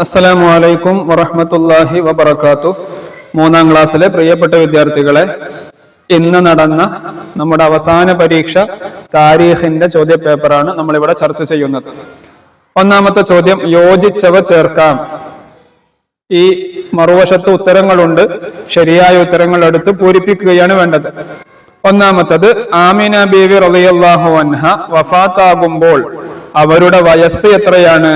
അസ്സലാമു അലൈക്കും വറഹ്മത്തുള്ളാഹി വബറകാതുഹു. മൂന്നാം ക്ലാസ്സിലെ പ്രിയപ്പെട്ട വിദ്യാർത്ഥികളെ, ഇന്ന് നടന്ന നമ്മുടെ അവസാന പരീക്ഷ താരീഖിന്റെ ചോദ്യപേപ്പറാണ് നമ്മളിവിടെ ചർച്ച ചെയ്യുന്നത്. ഒന്നാമത്തെ ചോദ്യം, യോജിച്ചവ ചേർക്കാം. ഈ മറുവശത്ത് ഉത്തരങ്ങളുണ്ട്, ശരിയായ ഉത്തരങ്ങൾ എടുത്ത് പൂരിപ്പിക്കുകയാണ് വേണ്ടത്. ഒന്നാമത്തത്, ആമിന ബീവി റളിയല്ലാഹു അൻഹ വഫാത്താകുമ്പോൾ അവരുടെ വയസ്സ് എത്രയാണ്?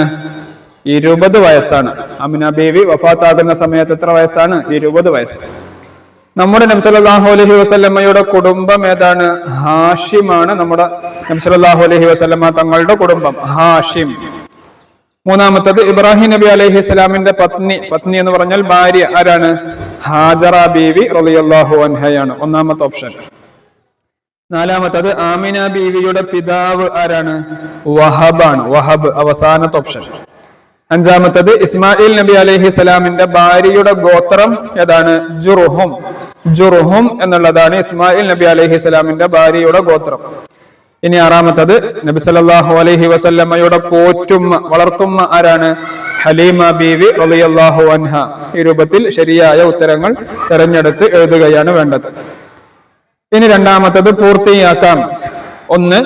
20 വയസ്സാണ്. ആമിന ബീവി വഫാത്താകുന്ന സമയത്ത് എത്ര വയസ്സാണ്? 20 വയസ്സ്. നമ്മുടെ നബി സല്ലല്ലാഹു അലൈഹി വസല്ലമയുടെ കുടുംബം ഏതാണ്? ഹാഷിമാണ്. നമ്മുടെ നബി സല്ലല്ലാഹു അലൈഹി വസല്ലമ തങ്ങളുടെ കുടുംബം ഹാഷിം. മൂന്നാമത്തത്, ഇബ്രാഹിം നബി അലൈഹി സ്വലാമിന്റെ പത്നി എന്ന് പറഞ്ഞാൽ ഭാര്യ ആരാണ്? ഹാജറ ബീവി റളിയല്ലാഹു അൻഹയാണ്. ഒന്നാമത്തെ ഓപ്ഷൻ. നാലാമത്തത്, ആമിന ബീവിയുടെ പിതാവ് ആരാണ്? വഹബാണ്. വഹബ് അവസാനത്തെ ഓപ്ഷൻ. അഞ്ചാമത്തത്, ഇസ്മായിൽ നബി അലൈഹി സ്വലാമിന്റെ ഭാര്യയുടെ ഗോത്രം ഏതാണ്? ജുർഹും. ജുർഹും എന്നുള്ളതാണ് ഇസ്മായിൽ നബി അലൈഹി സ്വലാമിന്റെ ഭാര്യയുടെ ഗോത്രം. ഇനി ആറാമത്തത്, നബി സല്ലല്ലാഹു അലൈഹി വസല്ലമയുടെ പോറ്റുമ്മ, വളർത്തുമ്മ ആരാണ്? ഹലീമ ബീവി റളിയല്ലാഹു അൻഹ. ഈ രൂപത്തിൽ ശരിയായ ഉത്തരങ്ങൾ തെരഞ്ഞെടുത്ത് എഴുതുകയാണ് വേണ്ടത്. ഇനി രണ്ടാമത്തത് പൂർത്തിയാക്കാം. ഒന്ന്,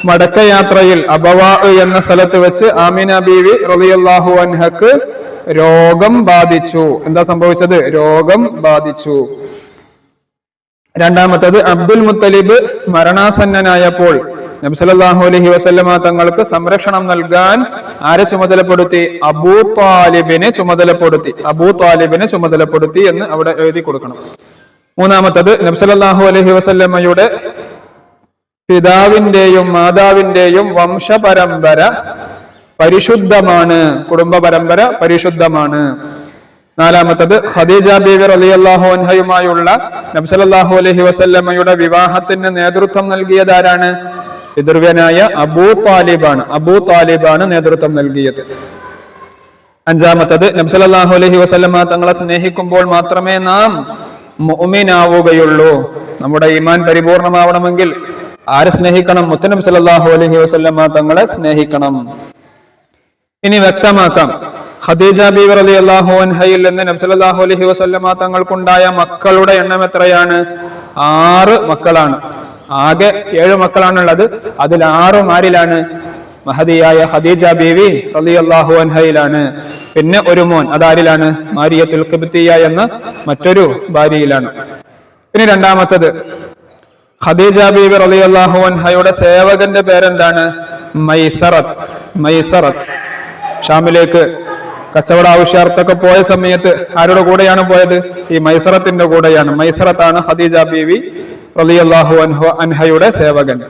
മടക്കയാത്രയിൽ അബവാ എന്ന സ്ഥലത്ത് വെച്ച് ആമിന ബീവി റളിയല്ലാഹു അൻഹക്ക് രോഗം ബാധിച്ചു. എന്താ സംഭവിച്ചത്? രോഗം ബാധിച്ചു. രണ്ടാമത്തത്, അബ്ദുൽ മുത്തലിബ് മരണാസന്നനായപ്പോൾ നബി സല്ലല്ലാഹു അലൈഹി വസല്ലമ തങ്ങൾക്ക് സംരക്ഷണം നൽകാൻ ആരെ ചുമതലപ്പെടുത്തി? അബൂ ത്വാലിബിനെ ചുമതലപ്പെടുത്തി. അബൂ ത്വാലിബിനെ ചുമതലപ്പെടുത്തി എന്ന് അവിടെ എഴുതി കൊടുക്കണം. മൂന്നാമത്തത്, നബി സല്ലല്ലാഹു അലൈഹി വസല്ലമയുടെ പിതാവിന്റെയും മാതാവിന്റെയും വംശപരമ്പര പരിശുദ്ധമാണ്. കുടുംബ പരമ്പര പരിശുദ്ധമാണ്. നാലാമത്തത്, ഖദീജ ബീവി റളിയല്ലാഹു അൻഹയുമായുള്ള നബി സല്ലല്ലാഹു അലൈഹി വസല്ലമയുടെ വിവാഹത്തിന് നേതൃത്വം നൽകിയത് ആരാണ്? പിതൃവ്യനായ അബൂ ത്വാലിബാണ്. അബൂ ത്വാലിബാണ് നേതൃത്വം നൽകിയത്. അഞ്ചാമത്തത്, നബി സല്ലല്ലാഹു അലൈഹി വസല്ലമ തങ്ങളെ സ്നേഹിക്കുമ്പോൾ മാത്രമേ നാം മുഅ്മിനാവുകയുള്ളൂ. നമ്മുടെ ഈമാൻ പരിപൂർണമാവണമെങ്കിൽ ആരെ സ്നേഹിക്കണം? മുത്തനബി സല്ലല്ലാഹു അലൈഹി വസല്ലമ തങ്ങളെ സ്നേഹിക്കണം. ഇനി വ്യക്തമാക്കാം. ഖദീജ ബീവി റളിയല്ലാഹു അൻഹയിൽ നിന്ന് നബി സല്ലല്ലാഹു അലൈഹി വസല്ലമ തങ്ങൾക്കുണ്ടായ മക്കളുടെ എണ്ണം എത്രയാണ്? 6 മക്കളാണ്. ആകെ 7 മക്കളാണുള്ളത്. അതിൽ 6 ആരിലാണ്? മഹദിയായ ഖദീജ ബീവി റളിയല്ലാഹു അൻഹയിലാണ്. പിന്നെ ഒരു മോൻ, അതാരിലാണ്? മാരിയത്തുൽ ഖിബ്തിയ എന്ന മറ്റൊരു ഭാര്യയിലാണ്. ഇനി രണ്ടാമത്തത്, ഖദീജ ബീവി റളിയല്ലാഹു അൻഹയുടെ സേവകന്റെ പേരെന്താണ്? മൈസറത്ത്. മൈസറത്ത്. ഷാമിലേക്ക് കച്ചവട ആവശ്യാർത്ഥമൊക്കെ പോയ സമയത്ത് ആരുടെ കൂടെയാണ് പോയത്? ഈ മൈസറത്തിന്റെ കൂടെയാണ്. മൈസറത്താണ് ഖദീജ ബീവി റളിയല്ലാഹു അൻഹയുടെ സേവകൻ.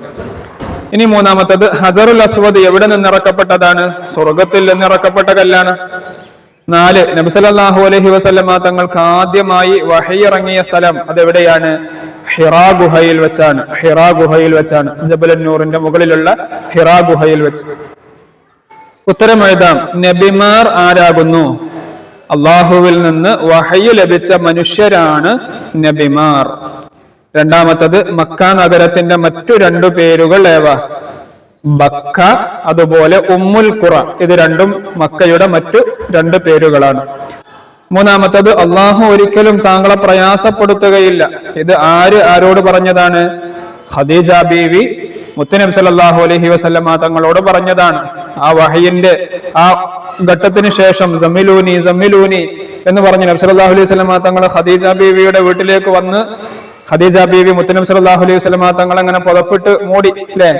ഇനി മൂന്നാമത്തത്, ഹജറുൽ അസ്വദ് എവിടെ നിന്നിറക്കപ്പെട്ടതാണ്? സ്വർഗത്തിൽ നിന്നിറക്കപ്പെട്ട കല്ലാണ്. 4, നബി സല്ലല്ലാഹു അലൈഹി വസല്ലമ തങ്ങൾക്ക് ആദ്യമായി വഹി ഇറങ്ങിയ സ്ഥലം അതെവിടെയാണ്? ഹിറാ ഗുഹയിൽ വെച്ചാണ്. ഹിറാ ഗുഹയിൽ വെച്ചാണ്. ജബലുൻ നൂറിന്റെ മുകളിലുള്ള ഹിറാ ഗുഹയിൽ വെച്ച്. ഉത്തരം എഴുതാം. നബിമാർ ആരാകുന്നു? അള്ളാഹുവിൽ നിന്ന് വഹയി ലഭിച്ച മനുഷ്യരാണ് നബിമാർ. രണ്ടാമത്തത്, മക്ക നഗരത്തിന്റെ മറ്റു 2 പേരുകൾ ഏവ? ബക്ക, അതുപോലെ ഉമ്മുൽ ഖുറ. ഇത് രണ്ടും മക്കയുടെ മറ്റു 2 പേരുകളാണ്. മൂന്നാമത്തത്, അള്ളാഹു ഒരിക്കലും താങ്കളെ പ്രയാസപ്പെടുത്തുകയില്ല. ഇത് ആരോട് പറഞ്ഞതാണ്? ഖദീജ ബീവി മുത്തനബി സല്ലല്ലാഹു അലൈഹി വസല്ലമ തങ്ങളോട് പറഞ്ഞതാണ്. ആ വഹയിന്റെ ആ ഘട്ടത്തിന് ശേഷം സമ്മിലൂനി സമ്മിലൂനി എന്ന് പറഞ്ഞ് നബി സല്ലല്ലാഹു അലൈഹി വസല്ലമ തങ്ങൾ ഖദീജ ബീവിയുടെ വീട്ടിലേക്ക് വന്ന് ഖദീജ ബീവി മുത്തനബി സല്ലല്ലാഹു അലൈഹി വസല്ലമ തങ്ങൾ അങ്ങനെ പുതപ്പിട്ട് മൂടി, അല്ലെ?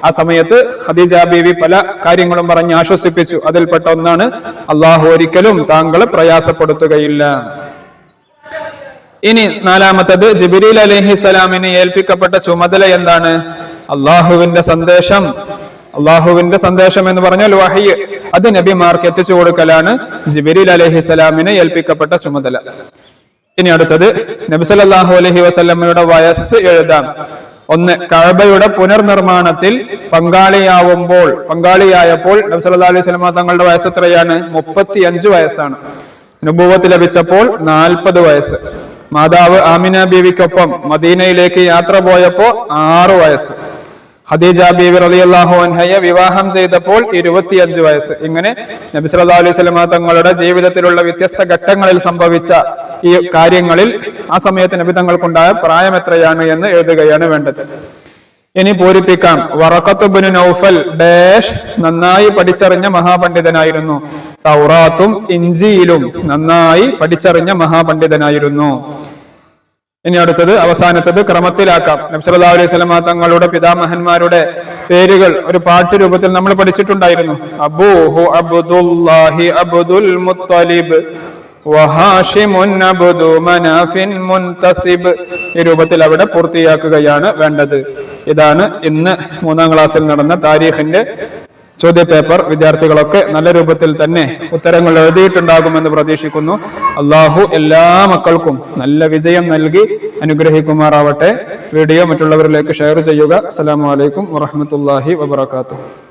ആ സമയത്ത് ഖദീജ ബീവി പല കാര്യങ്ങളും പറഞ്ഞ് ആശ്വസിപ്പിച്ചു. അതിൽപ്പെട്ട ഒന്നാണ്, അള്ളാഹു ഒരിക്കലും താങ്കളെ പ്രയാസപ്പെടുത്തുകയില്ല. ഇനി നാലാമത്തത്, ജിബ്രീൽ അലൈഹിസ്സലാമിനെ ഏൽപ്പിക്കപ്പെട്ട ചുമതല എന്താണ്? അള്ളാഹുവിന്റെ സന്ദേശം. അള്ളാഹുവിന്റെ സന്ദേശം എന്ന് പറഞ്ഞാൽ വഹയ്, അത് നബിമാർക്ക് എത്തിച്ചു കൊടുക്കലാണ് ജിബ്രീൽ അലൈഹിസ്സലാമിനെ ഏൽപ്പിക്കപ്പെട്ട ചുമതല. ഇനി അടുത്തത്, നബി സല്ലല്ലാഹു അലൈഹി വസല്ലമയുടെ വയസ്സ് എഴുതാം. 1, കഅബയുടെ പുനർനിർമ്മാണത്തിൽ പങ്കാളിയായപ്പോൾ നബി സല്ലല്ലാഹു അലൈഹി വസല്ലമ തങ്ങളുടെ വയസ്സ് എത്രയാണ്? 35 വയസ്സാണ്. നുബുവത്ത് ലഭിച്ചപ്പോൾ 40 വയസ്സ്. മാതാവ് ആമിന ബീവിക്കൊപ്പം മദീനയിലേക്ക് യാത്ര പോയപ്പോ 6 വയസ്സ്. ഖദീജ ബീവി റളിയല്ലാഹു അൻഹയെ വിവാഹം ചെയ്തപ്പോൾ 25 വയസ്സ്. ഇങ്ങനെ നബി സല്ലല്ലാഹു അലൈഹി വസല്ലമ തങ്ങളുടെ ജീവിതത്തിലുള്ള വ്യത്യസ്ത ഘട്ടങ്ങളിൽ സംഭവിച്ച ഈ കാര്യങ്ങളിൽ ആ സമയത്ത് നബി തങ്ങൾക്കുണ്ടായ പ്രായം എത്രയാണ് എന്ന് എഴുതുകയാണ് വേണ്ടത്. ഇനി പൂരിപ്പിക്കാം. വറഖത്ത് ഇബ്നു നൗഫൽ ഡാഷ് നന്നായി പഠിച്ചറിഞ്ഞ മഹാപണ്ഡിതനായിരുന്നു. തൗറാത്തും ഇഞ്ചീലും നന്നായി പഠിച്ചറിഞ്ഞ മഹാപണ്ഡിതനായിരുന്നു. ഇനി അടുത്തത് അവസാനത്തത് ക്രമത്തിലാക്കാം. നബി സല്ലല്ലാഹു അലൈഹി വസല്ലമ തങ്ങളുടെ പിതാമഹന്മാരുടെ പേരുകൾ ഒരു പാട്ട് രൂപത്തിൽ നമ്മൾ പഠിച്ചിട്ടുണ്ടായിരുന്നു. അബൂഹു അബ്ദുല്ലാഹി അബ്ദുൽ മുത്തലിബ് വഹാഷിമുൻ അബ്ദു മനാഫിൻ മുൻതസിബ്. ഈ രൂപത്തിൽ അവിടെ പൂർത്തിയാക്കുകയാണ് വേണ്ടത്. ഇതാണ് ഇന്ന് 3ാം ക്ലാസ്സിൽ നടന്ന താരീഖിന്റെ ചോദ്യപേപ്പർ. വിദ്യാർത്ഥികളൊക്കെ നല്ല രൂപത്തിൽ തന്നെ ഉത്തരങ്ങൾ എഴുതിയിട്ടുണ്ടാകുമെന്ന് പ്രതീക്ഷിക്കുന്നു. അള്ളാഹു എല്ലാ മക്കൾക്കും നല്ല വിജയം നൽകി അനുഗ്രഹിക്കുമാറാവട്ടെ. വീഡിയോ മറ്റുള്ളവരിലേക്ക് ഷെയർ ചെയ്യുക. അസ്സലാമു അലൈക്കും വറഹ്മത്തുള്ളാഹി വബറകാതുഹു.